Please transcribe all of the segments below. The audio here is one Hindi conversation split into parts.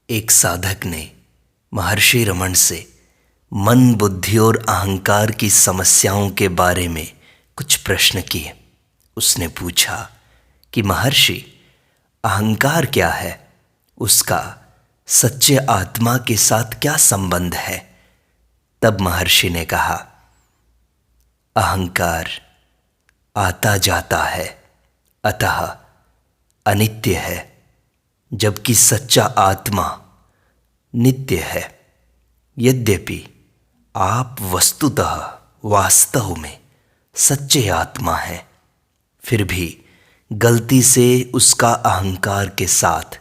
एक साधक ने महर्षि रमन से मन, बुद्धि और अहंकार की समस्याओं के बारे में कुछ प्रश्न किए। उसने पूछा कि महर्षि, अहंकार क्या है? उसका सच्चे आत्मा के साथ क्या संबंध है? तब महर्षि ने कहा, अहंकार आता जाता है, अतः अनित्य है, जबकि सच्चा आत्मा नित्य है। यद्यपि आप वस्तुतः वास्तव में सच्चे आत्मा हैं, फिर भी गलती से उसका अहंकार के साथ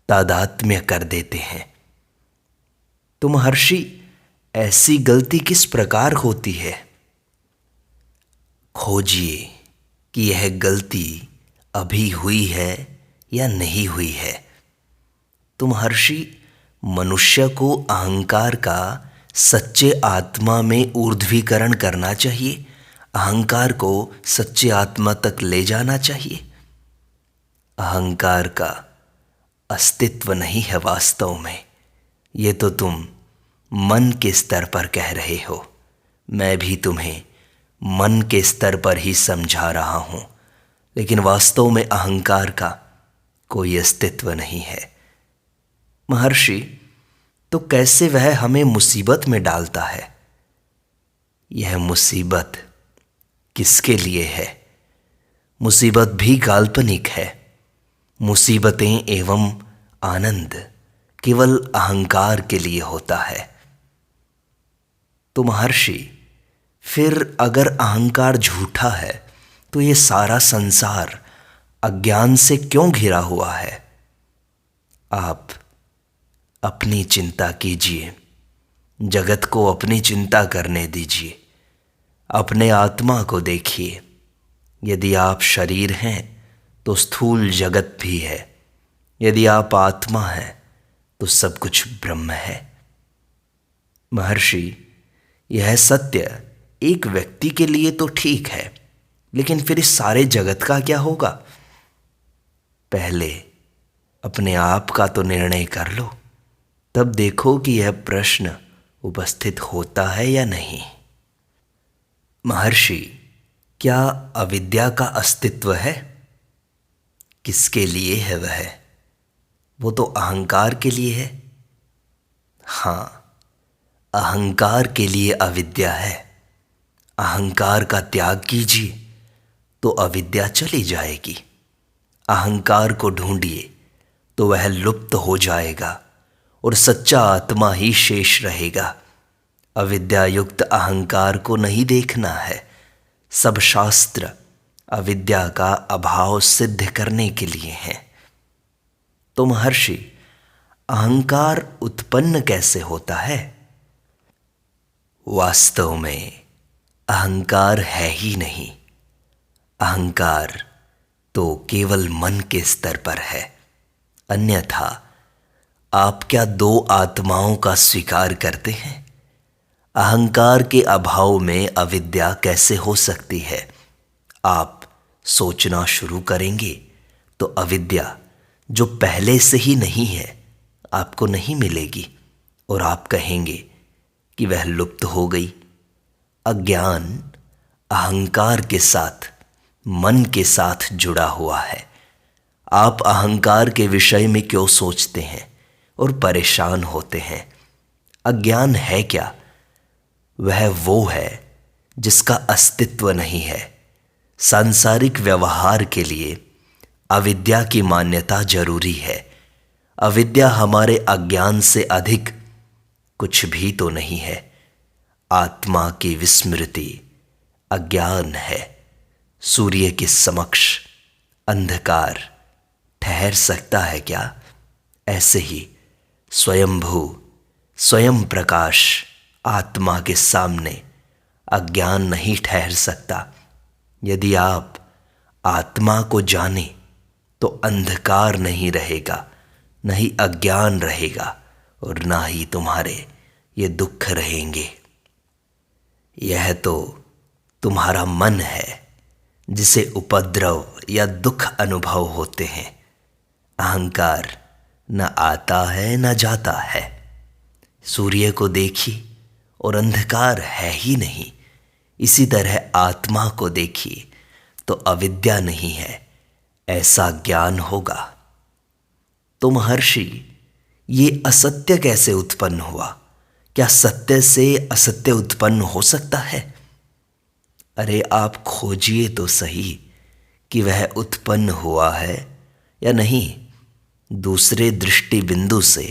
तादात्म्य कर देते हैं। तो महर्षि, ऐसी गलती किस प्रकार होती है? खोजिए कि यह गलती अभी हुई है या नहीं हुई है। तो महर्षि, मनुष्य को अहंकार का सच्चे आत्मा में ऊर्ध्वीकरण करना चाहिए, अहंकार को सच्चे आत्मा तक ले जाना चाहिए। अहंकार का अस्तित्व नहीं है वास्तव में। ये तो तुम मन के स्तर पर कह रहे हो। मैं भी तुम्हें मन के स्तर पर ही समझा रहा हूं, लेकिन वास्तव में अहंकार का कोई अस्तित्व नहीं है। महर्षि, तो कैसे वह हमें मुसीबत में डालता है? यह मुसीबत किसके लिए है? मुसीबत भी काल्पनिक है। मुसीबतें एवं आनंद केवल अहंकार के लिए होता है। तो महर्षि, फिर अगर अहंकार झूठा है तो ये सारा संसार अज्ञान से क्यों घिरा हुआ है? आप अपनी चिंता कीजिए, जगत को अपनी चिंता करने दीजिए। अपने आत्मा को देखिए। यदि आप शरीर हैं तो स्थूल जगत भी है। यदि आप आत्मा हैं तो सब कुछ ब्रह्म है। महर्षि, यह सत्य एक व्यक्ति के लिए तो ठीक है, लेकिन फिर इस सारे जगत का क्या होगा? पहले अपने आप का तो निर्णय कर लो, तब देखो कि यह प्रश्न उपस्थित होता है या नहीं। महर्षि, क्या अविद्या का अस्तित्व है? किसके लिए है वह? वो तो अहंकार के लिए है। हाँ, अहंकार के लिए अविद्या है। अहंकार का त्याग कीजिए तो अविद्या चली जाएगी। अहंकार को ढूंढिए तो वह लुप्त हो जाएगा और सच्चा आत्मा ही शेष रहेगा। अविद्या युक्त अहंकार को नहीं देखना है। सब शास्त्र अविद्या का अभाव सिद्ध करने के लिए हैं। तो महर्षि, अहंकार उत्पन्न कैसे होता है? वास्तव में अहंकार है ही नहीं। अहंकार तो केवल मन के स्तर पर है। अन्यथा आप क्या दो आत्माओं का स्वीकार करते हैं? अहंकार के अभाव में अविद्या कैसे हो सकती है? आप सोचना शुरू करेंगे तो अविद्या जो पहले से ही नहीं है आपको नहीं मिलेगी और आप कहेंगे कि वह लुप्त हो गई। अज्ञान अहंकार के साथ, मन के साथ जुड़ा हुआ है। आप अहंकार के विषय में क्यों सोचते हैं और परेशान होते हैं? अज्ञान है क्या? वह वो है जिसका अस्तित्व नहीं है। सांसारिक व्यवहार के लिए अविद्या की मान्यता जरूरी है। अविद्या हमारे अज्ञान से अधिक कुछ भी तो नहीं है। आत्मा की विस्मृति अज्ञान है। सूर्य के समक्ष अंधकार ठहर सकता है क्या? ऐसे ही स्वयंभू स्वयं प्रकाश आत्मा के सामने अज्ञान नहीं ठहर सकता। यदि आप आत्मा को जाने तो अंधकार नहीं रहेगा, नहीं अज्ञान रहेगा और ना ही तुम्हारे ये दुख रहेंगे। यह तो तुम्हारा मन है जिसे उपद्रव या दुख अनुभव होते हैं। अहंकार न आता है न जाता है। सूर्य को देखिए और अंधकार है ही नहीं। इसी तरह आत्मा को देखिए तो अविद्या नहीं है, ऐसा ज्ञान होगा। तो महर्षि, ये असत्य कैसे उत्पन्न हुआ? क्या सत्य से असत्य उत्पन्न हो सकता है? अरे आप खोजिए तो सही कि वह उत्पन्न हुआ है या नहीं। दूसरे दृष्टि बिंदु से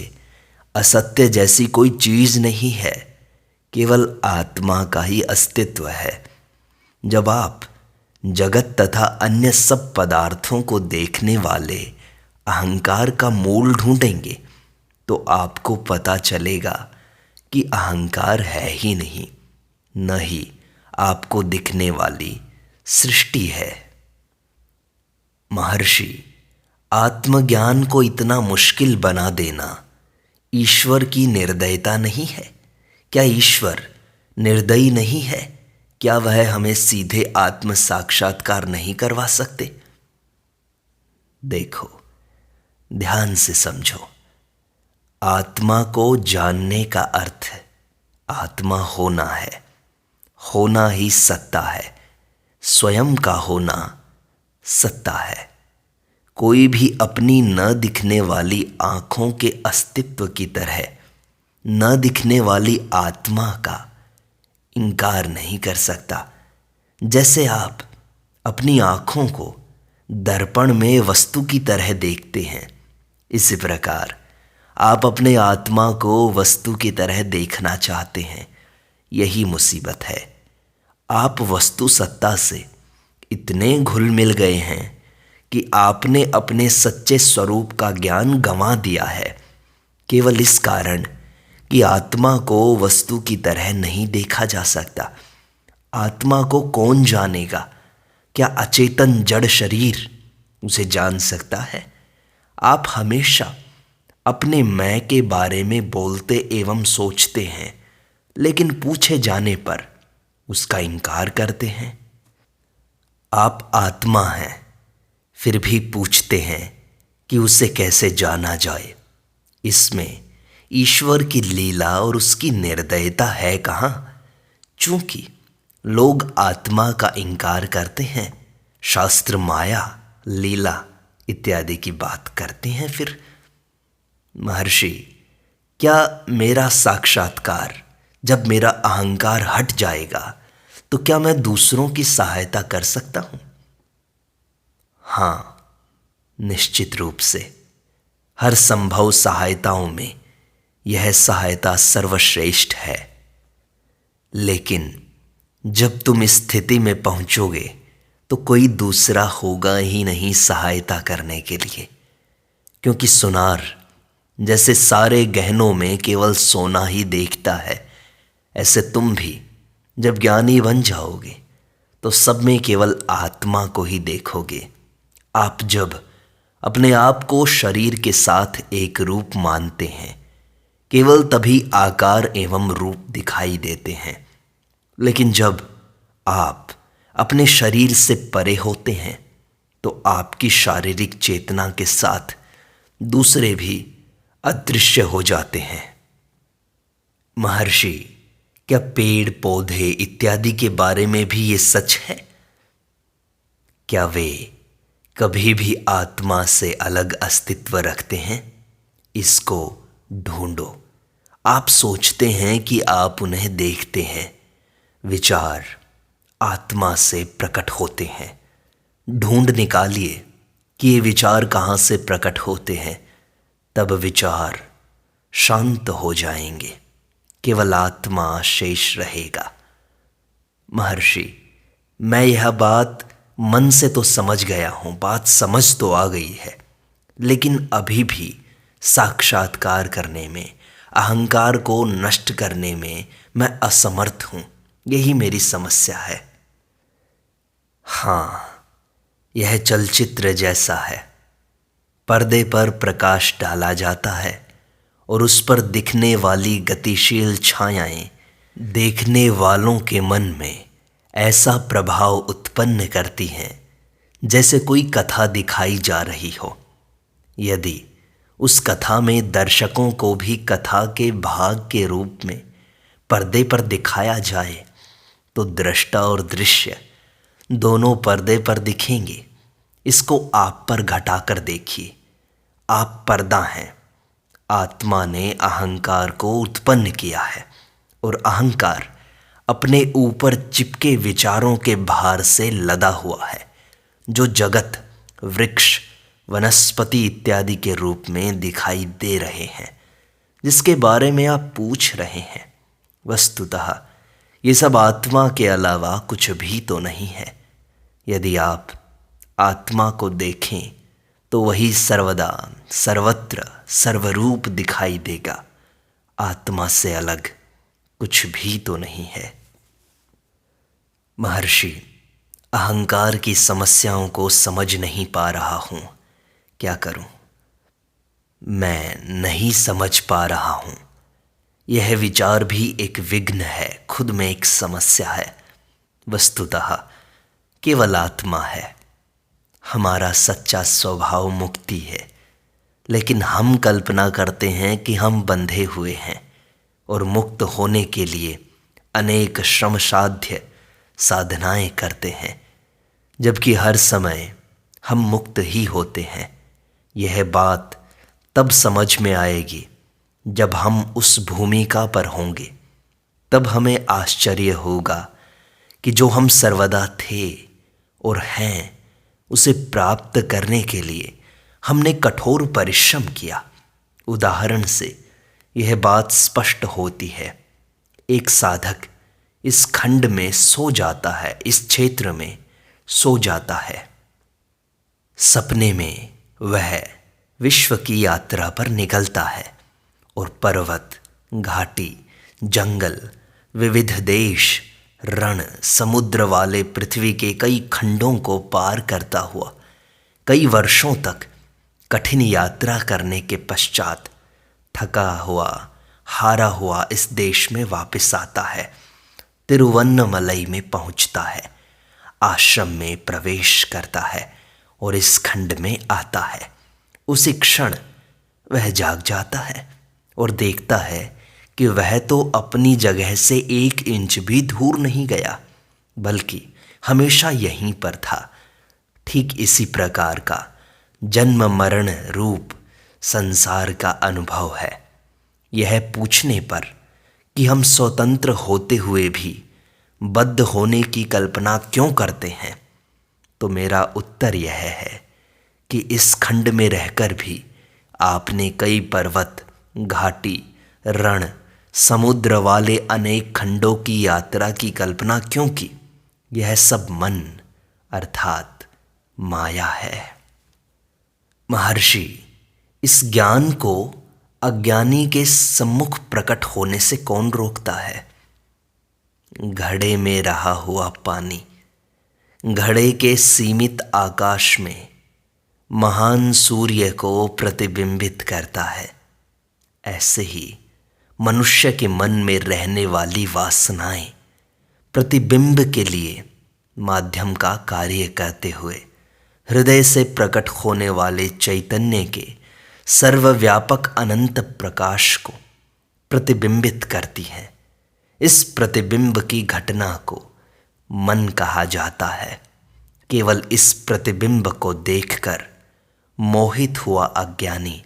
असत्य जैसी कोई चीज नहीं है, केवल आत्मा का ही अस्तित्व है। जब आप जगत तथा अन्य सब पदार्थों को देखने वाले अहंकार का मूल ढूंढेंगे तो आपको पता चलेगा कि अहंकार है ही नहीं, न ही आपको दिखने वाली सृष्टि है। महर्षि, आत्मज्ञान को इतना मुश्किल बना देना ईश्वर की निर्दयता नहीं है? क्या ईश्वर निर्दयी नहीं है? क्या वह हमें सीधे आत्म साक्षात्कार नहीं करवा सकते? देखो, ध्यान से समझो। आत्मा को जानने का अर्थ आत्मा होना है। होना ही सत्ता है। स्वयं का होना सत्ता है। कोई भी अपनी न दिखने वाली आंखों के अस्तित्व की तरह न दिखने वाली आत्मा का इनकार नहीं कर सकता। जैसे आप अपनी आंखों को दर्पण में वस्तु की तरह देखते हैं, इसी प्रकार आप अपने आत्मा को वस्तु की तरह देखना चाहते हैं। यही मुसीबत है। आप वस्तु सत्ता से इतने घुल मिल गए हैं कि आपने अपने सच्चे स्वरूप का ज्ञान गंवा दिया है, केवल इस कारण कि आत्मा को वस्तु की तरह नहीं देखा जा सकता। आत्मा को कौन जानेगा? क्या अचेतन जड़ शरीर उसे जान सकता है? आप हमेशा अपने मैं के बारे में बोलते एवं सोचते हैं, लेकिन पूछे जाने पर उसका इनकार करते हैं। आप आत्मा हैं, फिर भी पूछते हैं कि उसे कैसे जाना जाए। इसमें ईश्वर की लीला और उसकी निर्दयता है कहाँ? चूंकि लोग आत्मा का इनकार करते हैं, शास्त्र माया, लीला इत्यादि की बात करते हैं। फिर महर्षि, क्या मेरा साक्षात्कार, जब मेरा अहंकार हट जाएगा तो क्या मैं दूसरों की सहायता कर सकता हूं? हां, निश्चित रूप से। हर संभव सहायताओं में यह सहायता सर्वश्रेष्ठ है। लेकिन जब तुम इस स्थिति में पहुंचोगे तो कोई दूसरा होगा ही नहीं सहायता करने के लिए, क्योंकि सुनार जैसे सारे गहनों में केवल सोना ही देखता है, ऐसे तुम भी जब ज्ञानी बन जाओगे तो सब में केवल आत्मा को ही देखोगे। आप जब अपने आप को शरीर के साथ एक रूप मानते हैं, केवल तभी आकार एवं रूप दिखाई देते हैं। लेकिन जब आप अपने शरीर से परे होते हैं तो आपकी शारीरिक चेतना के साथ दूसरे भी अदृश्य हो जाते हैं। महर्षि, क्या पेड़ पौधे इत्यादि के बारे में भी ये सच है? क्या वे कभी भी आत्मा से अलग अस्तित्व रखते हैं? इसको ढूंढो। आप सोचते हैं कि आप उन्हें देखते हैं। विचार आत्मा से प्रकट होते हैं। ढूंढ निकालिए कि ये विचार कहाँ से प्रकट होते हैं, तब विचार शांत हो जाएंगे, केवल आत्मा शेष रहेगा। महर्षि, मैं यह बात मन से तो समझ गया हूं, बात समझ तो आ गई है, लेकिन अभी भी साक्षात्कार करने में, अहंकार को नष्ट करने में मैं असमर्थ हूं। यही मेरी समस्या है। हां, यह चलचित्र जैसा है। पर्दे पर प्रकाश डाला जाता है और उस पर दिखने वाली गतिशील छायाएं देखने वालों के मन में ऐसा प्रभाव उत्पन्न करती हैं जैसे कोई कथा दिखाई जा रही हो। यदि उस कथा में दर्शकों को भी कथा के भाग के रूप में पर्दे पर दिखाया जाए तो दृष्टा और दृश्य दोनों पर्दे पर दिखेंगे। इसको आप पर घटाकर देखिए। आप पर्दा हैं। आत्मा ने अहंकार को उत्पन्न किया है और अहंकार अपने ऊपर चिपके विचारों के भार से लदा हुआ है, जो जगत, वृक्ष, वनस्पति इत्यादि के रूप में दिखाई दे रहे हैं, जिसके बारे में आप पूछ रहे हैं। वस्तुतः ये सब आत्मा के अलावा कुछ भी तो नहीं है। यदि आप आत्मा को देखें तो वही सर्वदा, सर्वत्र, सर्वरूप दिखाई देगा। आत्मा से अलग कुछ भी तो नहीं है। महर्षि, अहंकार की समस्याओं को समझ नहीं पा रहा हूं। क्या करूं? मैं नहीं समझ पा रहा हूं। यह विचार भी एक विघ्न है, खुद में एक समस्या है। वस्तुतः केवल आत्मा है। हमारा सच्चा स्वभाव मुक्ति है, लेकिन हम कल्पना करते हैं कि हम बंधे हुए हैं और मुक्त होने के लिए अनेक श्रमसाध्य साधनाएं करते हैं, जबकि हर समय हम मुक्त ही होते हैं। यह बात तब समझ में आएगी जब हम उस भूमिका पर होंगे। तब हमें आश्चर्य होगा कि जो हम सर्वदा थे और हैं, उसे प्राप्त करने के लिए हमने कठोर परिश्रम किया। उदाहरण से यह बात स्पष्ट होती है। एक साधक इस खंड में सो जाता है, इस क्षेत्र में सो जाता है। सपने में वह विश्व की यात्रा पर निकलता है और पर्वत, घाटी, जंगल, विविध देश, रण, समुद्र वाले पृथ्वी के कई खंडों को पार करता हुआ कई वर्षों तक कठिन यात्रा करने के पश्चात थका हुआ, हारा हुआ इस देश में वापस आता है। तिरुवन्नमलई में पहुंचता है, आश्रम में प्रवेश करता है और इस खंड में आता है। उसी क्षण वह जाग जाता है और देखता है कि वह तो अपनी जगह से 1 इंच भी दूर नहीं गया, बल्कि हमेशा यहीं पर था। ठीक इसी प्रकार का जन्म मरण रूप संसार का अनुभव है। यह पूछने पर कि हम स्वतंत्र होते हुए भी बद्ध होने की कल्पना क्यों करते हैं, तो मेरा उत्तर यह है कि इस खंड में रहकर भी आपने कई पर्वत, घाटी, रण, समुद्र वाले अनेक खंडों की यात्रा की कल्पना क्यों की? यह सब मन अर्थात माया है। महर्षि, इस ज्ञान को अज्ञानी के सम्मुख प्रकट होने से कौन रोकता है? घड़े में रहा हुआ पानी घड़े के सीमित आकाश में महान सूर्य को प्रतिबिंबित करता है। ऐसे ही मनुष्य के मन में रहने वाली वासनाएं प्रतिबिंब के लिए माध्यम का कार्य करते हुए हृदय से प्रकट होने वाले चैतन्य के सर्वव्यापक अनंत प्रकाश को प्रतिबिंबित करती हैं। इस प्रतिबिंब की घटना को मन कहा जाता है। केवल इस प्रतिबिंब को देखकर मोहित हुआ अज्ञानी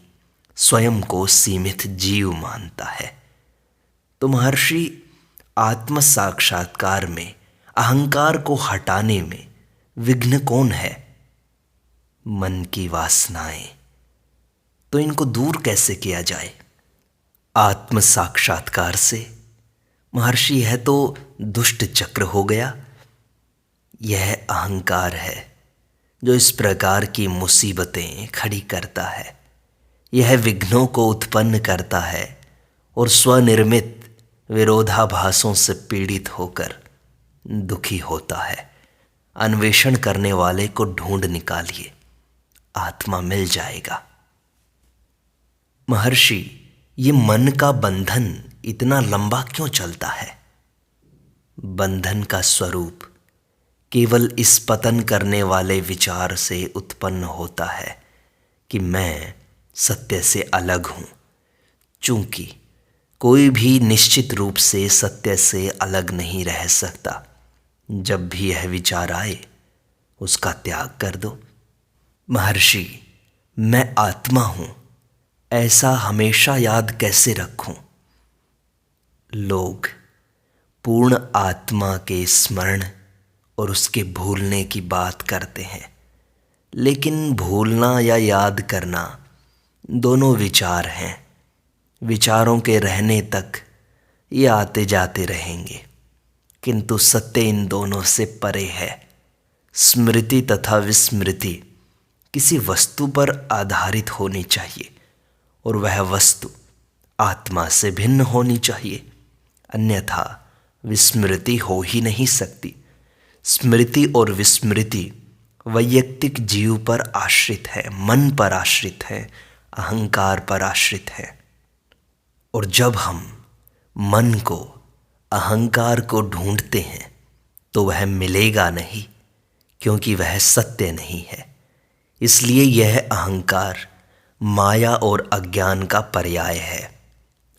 स्वयं को सीमित जीव मानता है। तो महर्षि, आत्म साक्षात्कार में अहंकार को हटाने में विघ्न कौन है? मन की वासनाएं। तो इनको दूर कैसे किया जाए? आत्म साक्षात्कार से। महर्षि, यह तो दुष्ट चक्र हो गया। यह अहंकार है जो इस प्रकार की मुसीबतें खड़ी करता है। यह विघ्नों को उत्पन्न करता है और स्वनिर्मित विरोधाभासों से पीड़ित होकर दुखी होता है। अन्वेषण करने वाले को ढूंढ निकालिए, आत्मा मिल जाएगा। महर्षि, ये मन का बंधन इतना लंबा क्यों चलता है? बंधन का स्वरूप केवल इस पतन करने वाले विचार से उत्पन्न होता है कि मैं सत्य से अलग हूँ। चूंकि कोई भी निश्चित रूप से सत्य से अलग नहीं रह सकता। जब भी यह विचार आए उसका त्याग कर दो। महर्षि, मैं आत्मा हूँ, ऐसा हमेशा याद कैसे रखूं? लोग पूर्ण आत्मा के स्मरण और उसके भूलने की बात करते हैं, लेकिन भूलना या याद करना दोनों विचार हैं। विचारों के रहने तक ये आते जाते रहेंगे, किंतु सत्य इन दोनों से परे है। स्मृति तथा विस्मृति किसी वस्तु पर आधारित होनी चाहिए और वह वस्तु आत्मा से भिन्न होनी चाहिए, अन्यथा विस्मृति हो ही नहीं सकती। स्मृति और विस्मृति वैयक्तिक जीव पर आश्रित है, मन पर आश्रित है, अहंकार पर आश्रित है। और जब हम मन को, अहंकार को ढूंढते हैं तो वह मिलेगा नहीं, क्योंकि वह सत्य नहीं है। इसलिए यह अहंकार माया और अज्ञान का पर्याय है।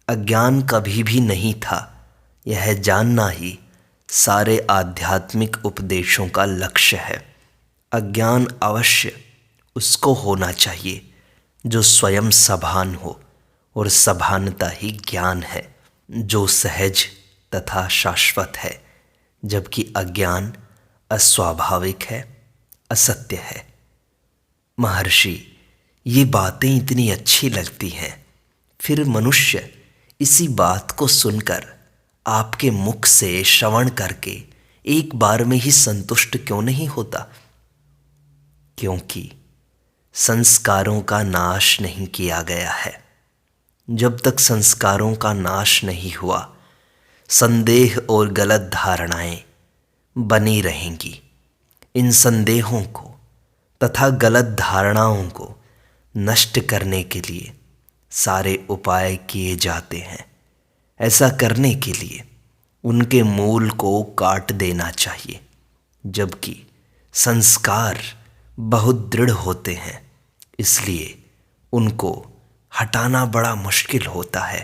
अज्ञान कभी भी नहीं था, यह जानना ही सारे आध्यात्मिक उपदेशों का लक्ष्य है। अज्ञान अवश्य उसको होना चाहिए जो स्वयं सभान हो, और सभानता ही ज्ञान है जो सहज तथा शाश्वत है, जबकि अज्ञान अस्वाभाविक है, असत्य है। महर्षि, ये बातें इतनी अच्छी लगती हैं, फिर मनुष्य इसी बात को सुनकर आपके मुख से श्रवण करके एक बार में ही संतुष्ट क्यों नहीं होता? क्योंकि संस्कारों का नाश नहीं किया गया है। जब तक संस्कारों का नाश नहीं हुआ, संदेह और गलत धारणाएं बनी रहेंगी। इन संदेहों को तथा गलत धारणाओं को नष्ट करने के लिए सारे उपाय किए जाते हैं। ऐसा करने के लिए उनके मूल को काट देना चाहिए, जबकि संस्कार बहुत दृढ़ होते हैं, इसलिए उनको हटाना बड़ा मुश्किल होता है।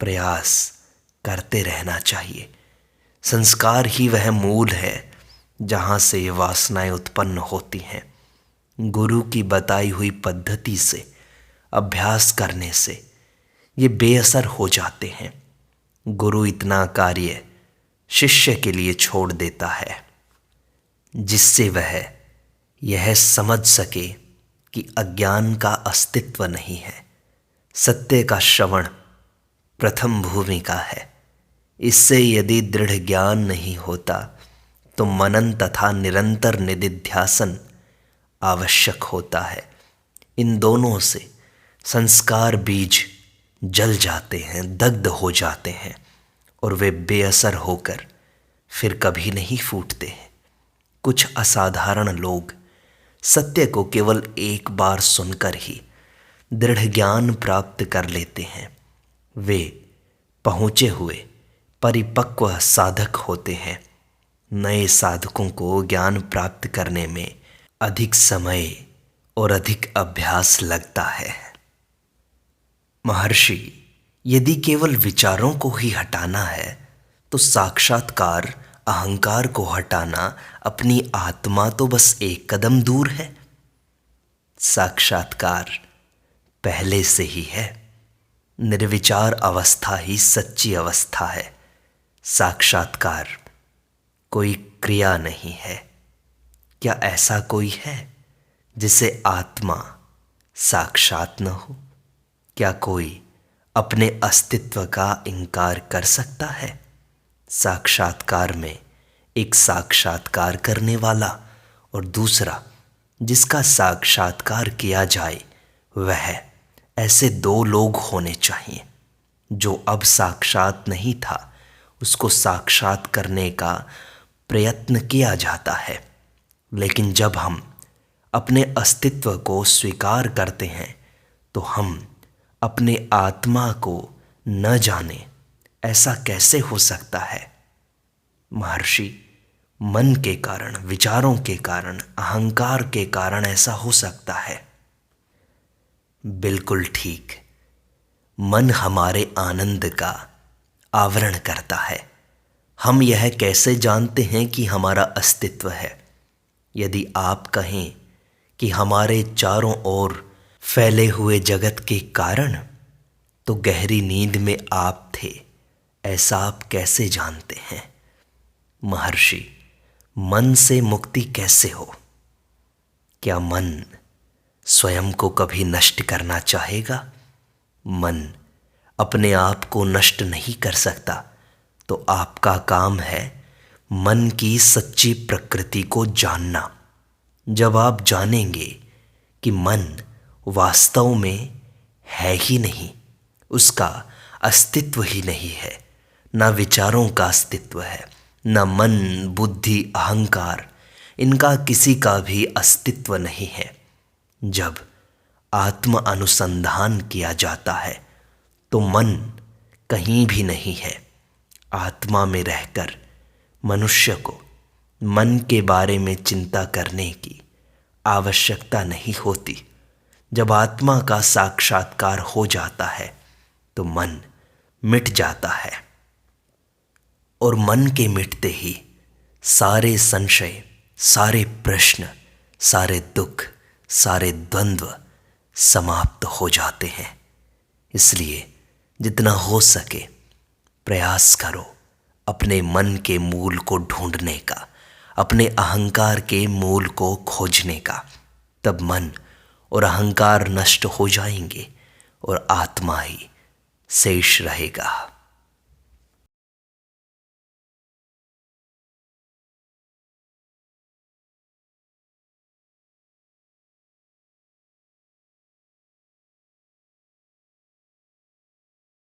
प्रयास करते रहना चाहिए। संस्कार ही वह मूल है जहाँ से ये वासनाएं उत्पन्न होती हैं। गुरु की बताई हुई पद्धति से अभ्यास करने से ये बेअसर हो जाते हैं। गुरु इतना कार्य शिष्य के लिए छोड़ देता है जिससे वह यह समझ सके कि अज्ञान का अस्तित्व नहीं है। सत्य का श्रवण प्रथम भूमिका है। इससे यदि दृढ़ ज्ञान नहीं होता तो मनन तथा निरंतर निदिध्यासन आवश्यक होता है। इन दोनों से संस्कार बीज जल जाते हैं, दग्ध हो जाते हैं, और वे बेअसर होकर फिर कभी नहीं फूटते हैं। कुछ असाधारण लोग सत्य को केवल एक बार सुनकर ही दृढ़ ज्ञान प्राप्त कर लेते हैं। वे पहुँचे हुए परिपक्व साधक होते हैं। नए साधकों को ज्ञान प्राप्त करने में अधिक समय और अधिक अभ्यास लगता है। महर्षि, यदि केवल विचारों को ही हटाना है तो साक्षात्कार अहंकार को हटाना अपनी आत्मा तो बस एक कदम दूर है। साक्षात्कार पहले से ही है। निर्विचार अवस्था ही सच्ची अवस्था है। साक्षात्कार कोई क्रिया नहीं है। क्या ऐसा कोई है जिसे आत्मा साक्षात न हो? क्या कोई अपने अस्तित्व का इनकार कर सकता है? साक्षात्कार में एक साक्षात्कार करने वाला और दूसरा जिसका साक्षात्कार किया जाए, वह ऐसे दो लोग होने चाहिए। जो अब साक्षात नहीं था उसको साक्षात करने का प्रयत्न किया जाता है, लेकिन जब हम अपने अस्तित्व को स्वीकार करते हैं तो हम अपने आत्मा को न जाने, ऐसा कैसे हो सकता है? महर्षि, मन के कारण, विचारों के कारण, अहंकार के कारण ऐसा हो सकता है। बिल्कुल ठीक। मन हमारे आनंद का आवरण करता है। हम यह कैसे जानते हैं कि हमारा अस्तित्व है? यदि आप कहें कि हमारे चारों ओर फैले हुए जगत के कारण, तो गहरी नींद में आप थे, ऐसा आप कैसे जानते हैं? महर्षि, मन से मुक्ति कैसे हो? क्या मन स्वयं को कभी नष्ट करना चाहेगा? मन अपने आप को नष्ट नहीं कर सकता, तो आपका काम है मन की सच्ची प्रकृति को जानना। जब आप जानेंगे कि मन वास्तव में है ही नहीं, उसका अस्तित्व ही नहीं है, ना विचारों का अस्तित्व है, ना मन, बुद्धि, अहंकार, इनका किसी का भी अस्तित्व नहीं है। जब आत्म अनुसंधान किया जाता है तो मन कहीं भी नहीं है। आत्मा में रहकर मनुष्य को मन के बारे में चिंता करने की आवश्यकता नहीं होती। जब आत्मा का साक्षात्कार हो जाता है तो मन मिट जाता है, और मन के मिटते ही सारे संशय, सारे प्रश्न, सारे दुख, सारे द्वंद्व समाप्त हो जाते हैं। इसलिए जितना हो सके प्रयास करो अपने मन के मूल को ढूंढने का, अपने अहंकार के मूल को खोजने का। तब मन और अहंकार नष्ट हो जाएंगे और आत्मा ही शेष रहेगा।